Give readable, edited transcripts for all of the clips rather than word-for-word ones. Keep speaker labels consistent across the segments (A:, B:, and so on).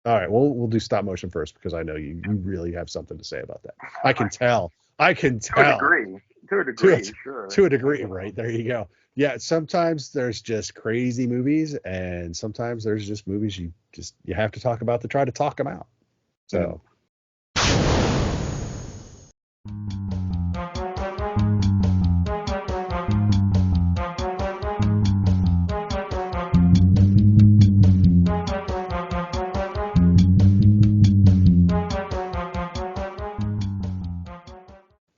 A: All right, we'll do stop motion first because I know you really have something to say about that. I can tell. I can
B: To a
A: tell
B: degree, to a
A: to a,
B: degree, sure.
A: to a degree, right? There you go. Yeah, sometimes there's just crazy movies, and sometimes there's just movies you have to talk about to try to talk them out.
B: Yeah.
A: So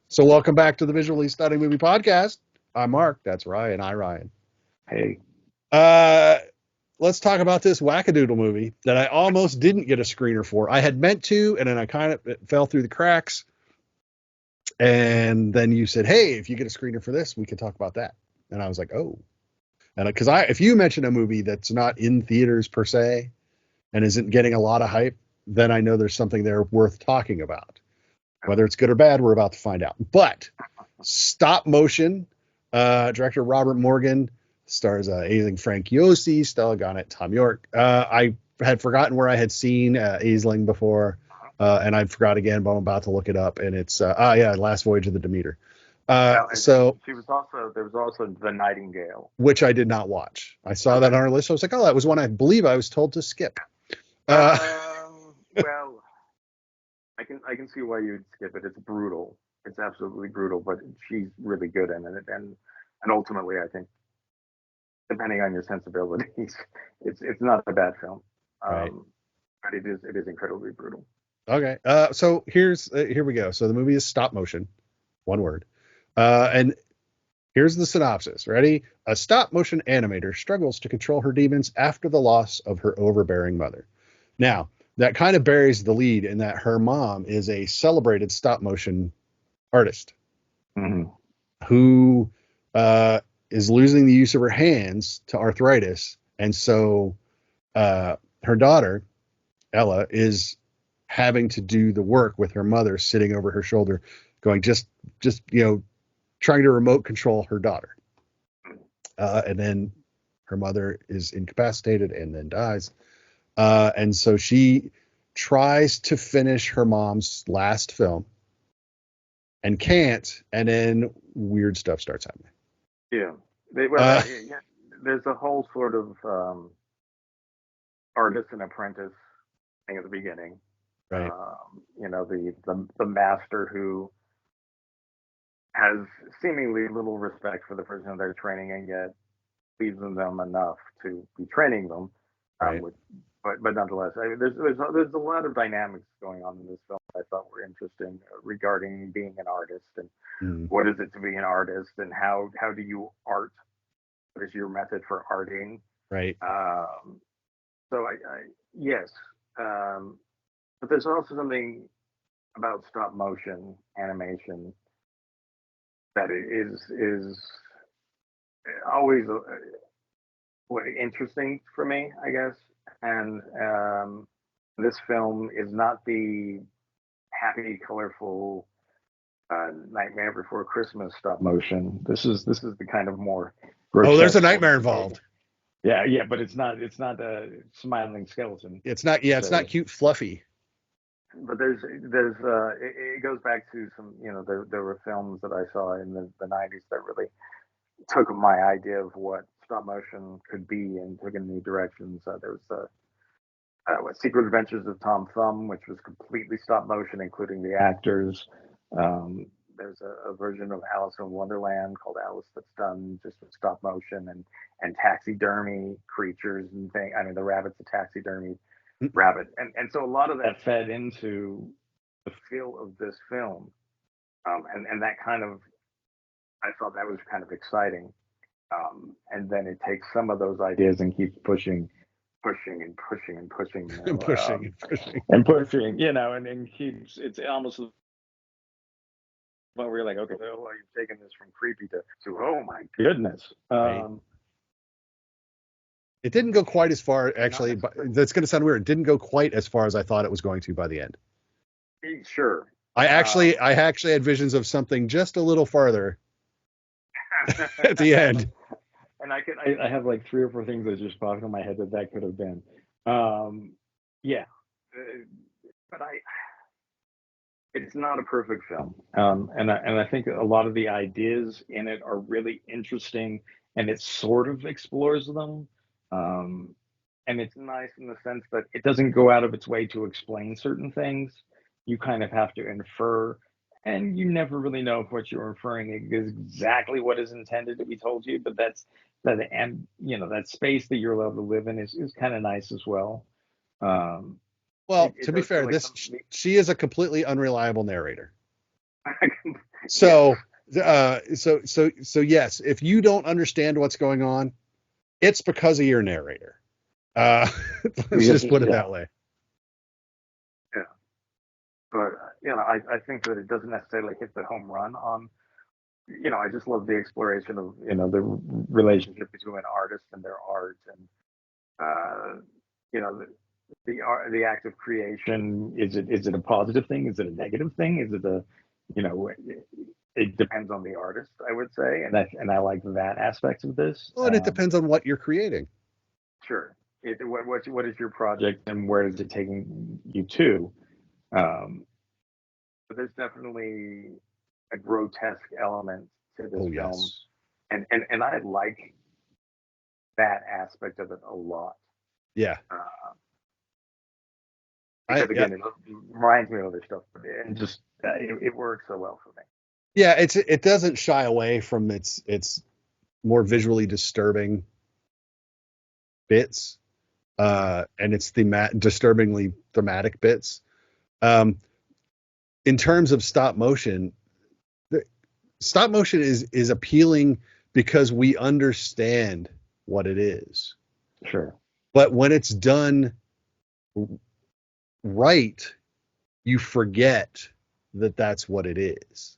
A: so welcome back to the Visually Stunning Movie Podcast. I'm Mark. That's Ryan. I Ryan.
B: Hey.
A: Uh, let's talk about this wackadoodle movie that I almost didn't get a screener for. I had meant to, and then I kind of fell through the cracks. And then you said, "Hey, if you get a screener for this, we can talk about that." And I was like, "Oh." And because if you mention a movie that's not in theaters per se and isn't getting a lot of hype, then I know there's something there worth talking about. Whether it's good or bad, we're about to find out. But Stop Motion, director Robert Morgan, stars Aisling Frank Yossi, Stella Garnett, Tom York. I had forgotten where I had seen Aisling before, and I forgot again, but I'm about to look it up. And it's Last Voyage of the Demeter.
B: Well,
A: So
B: she was also there was also the Nightingale.
A: which I did not watch. I saw that
B: Okay.
A: on our list. I was like, oh, that was one I believe I was told to skip. Uh,
B: Well, I can see why you'd skip it. It's brutal. It's absolutely brutal, but she's really good in it, and ultimately, I think, depending on your sensibilities, it's not a bad film.
A: right.
B: Um, but it is incredibly brutal.
A: Okay. So here we go. So the movie is stop motion, one word. And here's the synopsis. Ready? A stop motion animator struggles to control her demons after the loss of her overbearing mother. Now, that kind of buries the lead in that her mom is a celebrated stop motion artist
B: Mm-hmm.
A: who is losing the use of her hands to arthritis. And so her daughter, Ella, is having to do the work with her mother sitting over her shoulder, going, just, trying to remote control her daughter. And then her mother is incapacitated and then dies. And so she tries to finish her mom's last film and can't. And then weird stuff starts happening.
B: Yeah.
A: Uh,
B: Yeah, there's a whole sort of artist and apprentice thing at the beginning.
A: right.
B: The master who has seemingly little respect for the person they're training, and yet leaves them enough to be training them.
A: Right.
B: With, but nonetheless, there's a lot of dynamics going on in this film that I thought were interesting regarding being an artist and
A: Mm,
B: what is it to be an artist and how do you art? What is your method for arting?
A: right.
B: Um, so I yes, um, but there's also something about stop motion animation that is always what interesting for me, I guess. And this film is not the happy, colorful Nightmare Before Christmas stop motion. This is the kind of more
A: Oh, there's a
B: grotesque one.
A: nightmare involved.
B: Yeah, yeah, but it's not a smiling skeleton
A: It's not,
B: per
A: yeah, it's not
B: se.
A: cute, fluffy.
B: But it goes back to some, there were films that I saw in the 90s that really took my idea of what stop motion could be and took in new directions. There was what Secret Adventures of Tom Thumb, which was completely stop motion, including the actors. Um, there's a version of Alice in Wonderland called Alice that's done just with stop motion and taxidermy creatures and things. I mean, the rabbit's a taxidermy
A: Mm,
B: rabbit, and so a lot of that fed into the feel of this film, and that kind of I thought that was kind of exciting. And then it takes some of those ideas and keeps pushing and pushing and pushing,
A: and pushing and pushing.
B: and pushing, and keeps it's almost when we're like, okay, well, you've taken this from creepy to oh my goodness.
A: Right. It didn't go quite as far,
B: Not
A: actually, but that's going to sound weird. It didn't go quite as far as I thought it was going to by the end.
B: sure.
A: I actually had visions of something just a little farther at the end.
B: And I have like three or four things that just popped in my head that could have been. Um, yeah. but it's not a perfect film, and I think a lot of the ideas in it are really interesting, and it sort of explores them, um, and it's nice in the sense that it doesn't go out of its way to explain certain things. You kind of have to infer, and you never really know if what you're inferring is exactly what is intended to be told you. But and that space that you're allowed to live in is kind of nice as well. Um,
A: Well,
B: it
A: to be
B: does feel
A: fair,
B: like
A: she is a completely unreliable narrator.
B: yeah,
A: So, so yes, if you don't understand what's going on, it's because of your narrator. Uh, let's just put it
B: yeah,
A: that way.
B: yeah. But I think that it doesn't necessarily hit the home run on. I just love the exploration of the relationship between an artist and their art, and you know the act of creation. Is it a positive thing? Is it a negative thing? Is it a you know it depends on the artist, I would say, and I like that aspect of this.
A: Well, and it depends on what you're creating.
B: Sure. What is your project and where is it taking you to? Um, but there's definitely a grotesque element to this
A: Oh,
B: film,
A: yes.
B: and I like that aspect of it a lot.
A: Yeah.
B: Because
A: Yeah,
B: again, it reminds me of other stuff, and just it works so well for me.
A: yeah, it doesn't shy away from its more visually disturbing bits, and its disturbingly thematic bits. Um, in terms of stop motion, stop motion is appealing because we understand what it is.
B: Sure.
A: But when it's done right, you forget that that's what it is.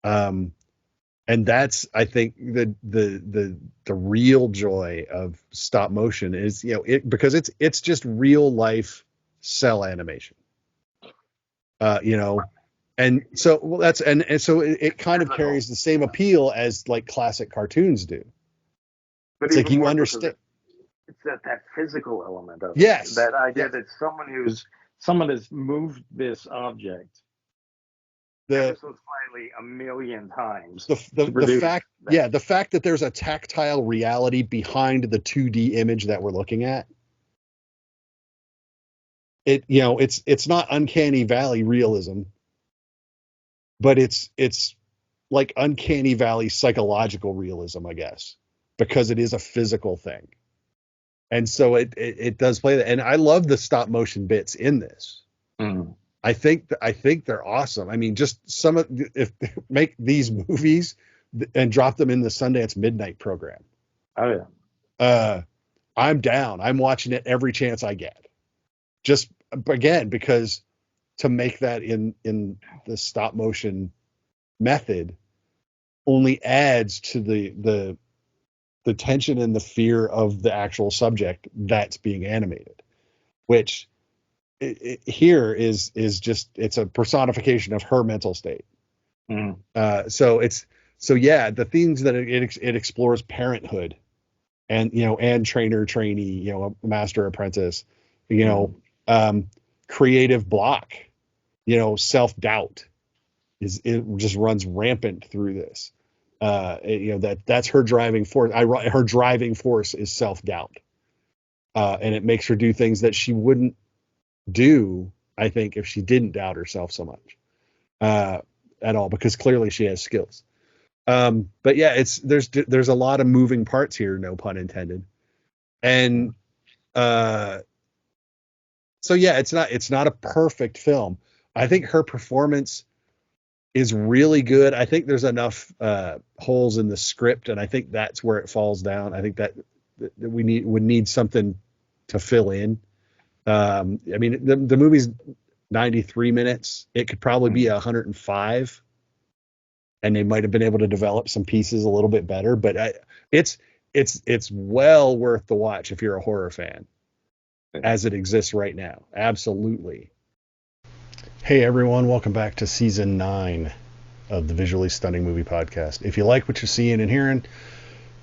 A: And that's, I think, the real joy of stop motion is, because it's just real life cell animation. And so, well, and so it kind of
B: Physical.
A: carries the same appeal as like classic cartoons do.
B: But
A: It's like
B: even
A: you
B: more so because
A: understand.
B: it's that physical element of it.
A: Yes.
B: That idea
A: Yes.
B: that someone has moved this object ever
A: The
B: so slightly a million times to
A: the
B: produce
A: fact,
B: that.
A: the fact that there's a tactile reality behind the 2D image that we're looking at. It's not uncanny valley realism, but it's like uncanny valley psychological realism, I guess, because it is a physical thing. And so it does play that. And I love the stop motion bits in this.
B: Mm.
A: I think they're awesome. I mean, just if make these movies and drop them in the Sundance Midnight program.
B: Oh yeah.
A: I'm down. I'm watching it every chance I get. Just again, because to make that in the stop motion method only adds to the tension and the fear of the actual subject that's being animated, which here is just, it's a personification of her mental state.
B: Mm.
A: So yeah, the themes that it explores: parenthood, and trainer trainee, master apprentice, um, creative block, self-doubt it just runs rampant through this. That's her driving force. Her driving force is self-doubt, and it makes her do things that she wouldn't do, I think, if she didn't doubt herself so much, at all, because clearly she has skills. But yeah, there's a lot of moving parts here, no pun intended. And so yeah, it's not a perfect film. I think her performance is really good. I think there's enough holes in the script, and I think that's where it falls down. I think that we would need something to fill in. I mean, the movie's 93 minutes. It could probably be 105, and they might have been able to develop some pieces a little bit better. But it's well worth the watch if you're a horror fan, as it exists right now. Absolutely. Hey everyone, welcome back to season 9 of the Visually Stunning Movie Podcast. If you like what you're seeing and hearing,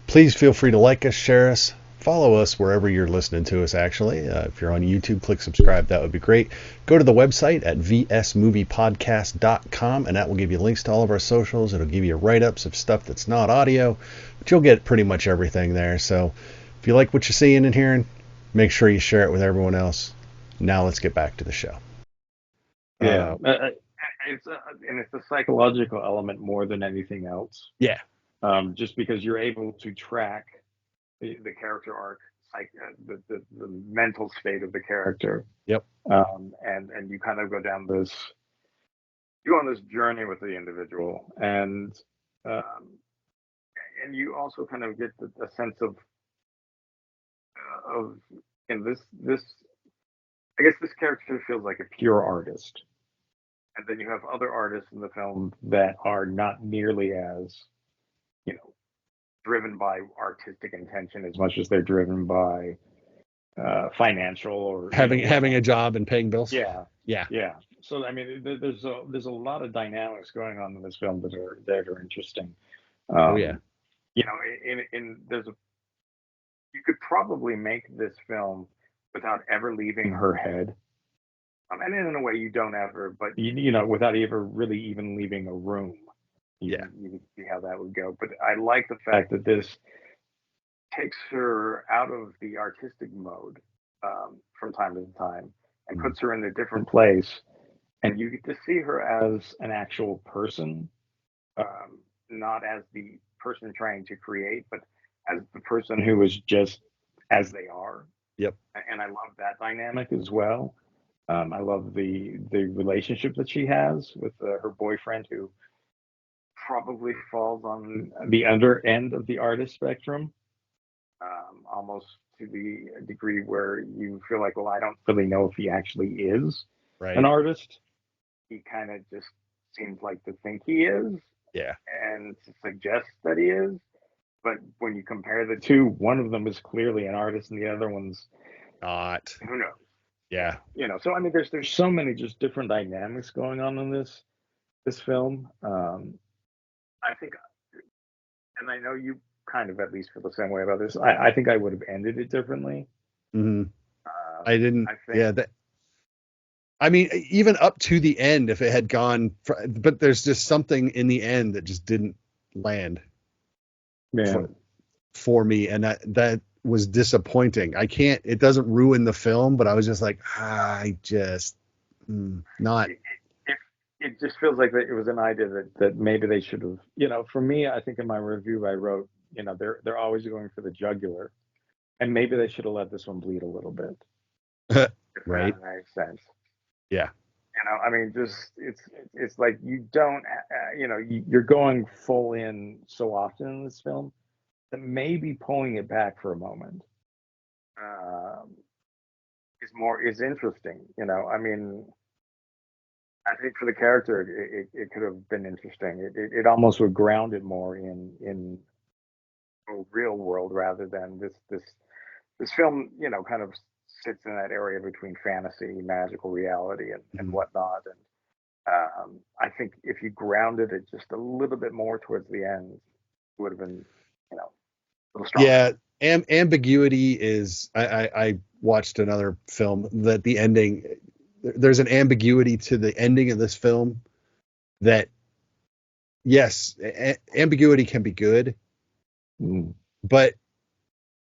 A: please feel free to like us, share us, Follow us wherever you're listening to us, actually. If you're on YouTube, click subscribe. That would be great. Go to the website at vsmoviepodcast.com, and that will give you links to all of our socials. It'll give you write-ups of stuff that's not audio, but you'll get pretty much everything there. So if you like what you're seeing and hearing, make sure you share it with everyone else. Now let's get back to the show.
B: Yeah. It's a psychological element more than anything else.
A: Yeah.
B: Just because you're able to track the character arc, the mental state of the character.
A: Yep.
B: And you kind of go on this journey with the individual, and you also kind of get a sense of this. I guess this character feels like a pure artist, and then you have other artists in the film that are not nearly as, driven by artistic intention as much as they're driven by financial or
A: having a job and paying bills.
B: Yeah.
A: Yeah.
B: So I mean, there's a lot of dynamics going on in this film that are interesting.
A: Oh yeah.
B: You could probably make this film without ever leaving her head. And in a way you don't ever, but without ever really even leaving a room. You can see how that would go. But I like the fact that this takes her out of the artistic mode from time to time and puts her in a different place. And you get to see her as an actual person, not as the person trying to create, but as the person who is just as they are.
A: Yep.
B: And I love that dynamic as well. I love the relationship that she has with her boyfriend, who probably falls on the under end of the artist spectrum, almost to the degree where you feel like, well, I don't really know if he actually is an artist. He kind of just seems like to think he is, and to suggest that he is. But when you compare the two, one of them is clearly an artist, and the other one's
A: not.
B: Who knows?
A: Yeah.
B: So I mean, there's so many just different dynamics going on in this film. I think, and I know you kind of at least feel the same way about this. I think I would have ended it differently.
A: Mm-hmm. I didn't. I mean, even up to the end, if it had gone, but there's just something in the end that just didn't land for me, and that was disappointing. It doesn't ruin the film, but I was just like, not.
B: It just feels like it was an idea that maybe they should have, for me, I think in my review I wrote, they're always going for the jugular, and maybe they should have let this one bleed a little bit.
A: Right.
B: That makes sense.
A: Yeah.
B: I mean, just it's like you don't, you're going full in so often in this film that maybe pulling it back for a moment is interesting. I mean, I think for the character, it could have been interesting. It almost would ground it more in a real world rather than this film. Kind of sits in that area between fantasy, magical reality, and whatnot. And I think if you grounded it just a little bit more towards the end, it would have been, a little stronger.
A: Yeah, ambiguity is. I watched another film that the ending. There's an ambiguity to the ending of this film that, yes, ambiguity can be good, but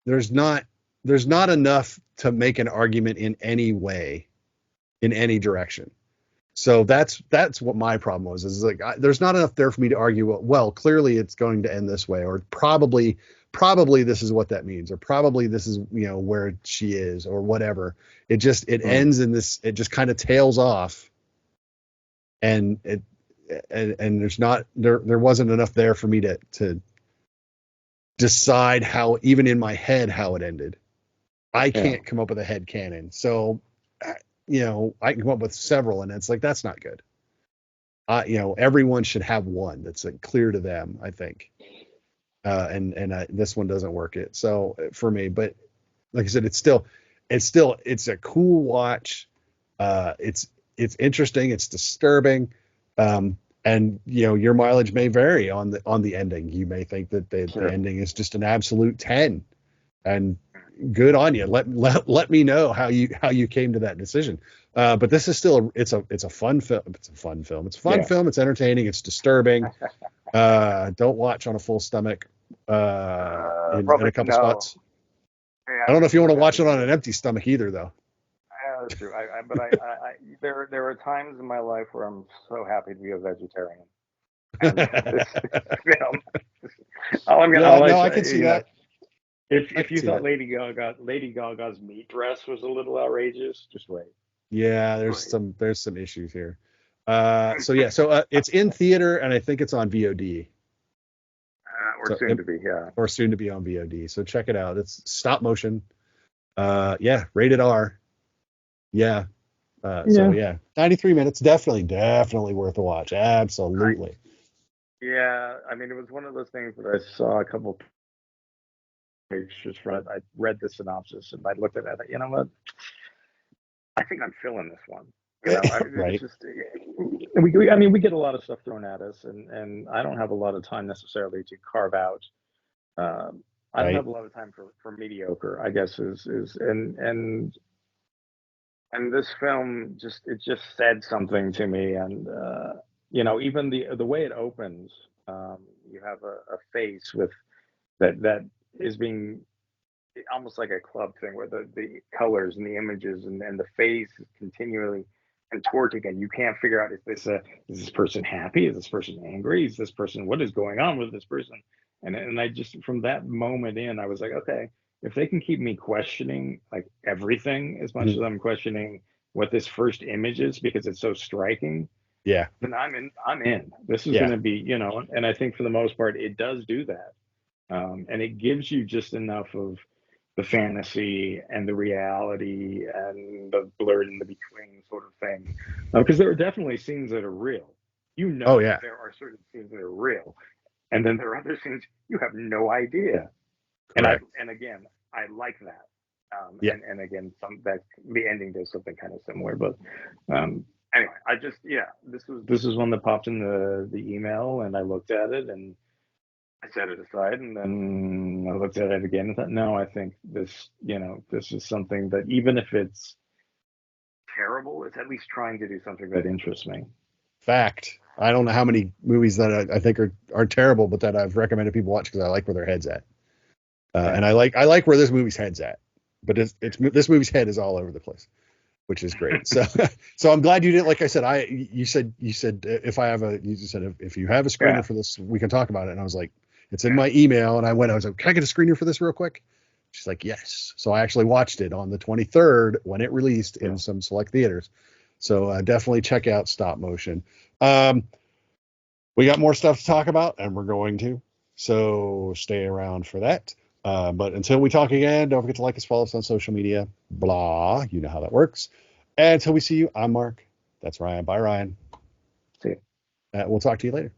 A: there's not enough to make an argument in any way, in any direction. So that's what my problem was. Is like there's not enough there for me to argue. Well, clearly it's going to end this way, or probably this is what that means, or probably this is where she is, or whatever. It ends in this. It just kind of tails off, and there's not there wasn't enough there for me to decide how, even in my head, how it ended. I can't come up with a head canon, so I can come up with several, and it's like that's not good. Everyone should have one that's like clear to them, I think. This one doesn't work it so for me, but like I said, it's a cool watch. It's interesting, it's disturbing, and your mileage may vary on the ending. You may think that the ending is just an absolute 10, and good on you. Let me know how you came to that decision. But this is still it's a fun film. It's a fun film. It's a fun film. It's entertaining. It's disturbing. Don't watch on a full stomach in a couple spots.
B: Yeah,
A: I don't know if you want to watch it on an empty stomach either, though.
B: That's true. But there are times in my life where I'm so happy to be a vegetarian. And this film,
A: I can see that.
B: If you thought Lady Gaga's meat dress was a little outrageous, just wait.
A: Yeah, there's some issues here. So it's in theater, and I think it's on VOD. Or soon to be on VOD. So check it out. It's stop motion. Rated R. Yeah. So 93 minutes. Definitely worth a watch. Absolutely.
B: I mean, it was one of those things that I saw a couple pictures from. I read the synopsis and I looked at it. You know what? I think I'm feeling this one. You know,
A: right.
B: We get a lot of stuff thrown at us, and I don't have a lot of time necessarily to carve out. I don't have a lot of time for mediocre, I guess and this film just said something to me, and even the way it opens, you have a face with that is being almost like a club thing where the colors and the images and the face is continually contorting, and you can't figure out, is this person happy? Is this person angry? Is this person, what is going on with this person? And I just, from that moment in, I was like, okay, if they can keep me questioning like everything as much as I'm questioning what this first image is because it's so striking, then I'm in. This is going to be, and I think for the most part it does do that, and it gives you just enough of the fantasy and the reality and the blurred in the between sort of thing, because there are definitely scenes that are real. There are certain scenes that are real, and then there are other scenes you have no idea.
A: Correct.
B: And again, I like that. And again, the ending does something kind of similar. But anyway, this was one that popped in the email, and I looked at it and I set it aside, and then I looked at it again and thought, no, I think this is something that, even if it's terrible, it's at least trying to do something that interests me.
A: Fact. I don't know how many movies that I think are terrible, but that I've recommended people watch because I like where their head's at. And I like where this movie's head's at, but this movie's head is all over the place, which is great. So I'm glad you did. Like I said, you said if you have a screener for this, we can talk about it. And I was like, it's in my email, and I was like, can I get a screener for this real quick? She's like, yes. So I actually watched it on the 23rd when it released in some select theaters. So definitely check out Stop Motion. We got more stuff to talk about, and we're going to. So stay around for that. But until we talk again, don't forget to like us, follow us on social media, blah, you know how that works. And until we see you, I'm Mark. That's Ryan. Bye, Ryan.
B: See you.
A: We'll talk to you later.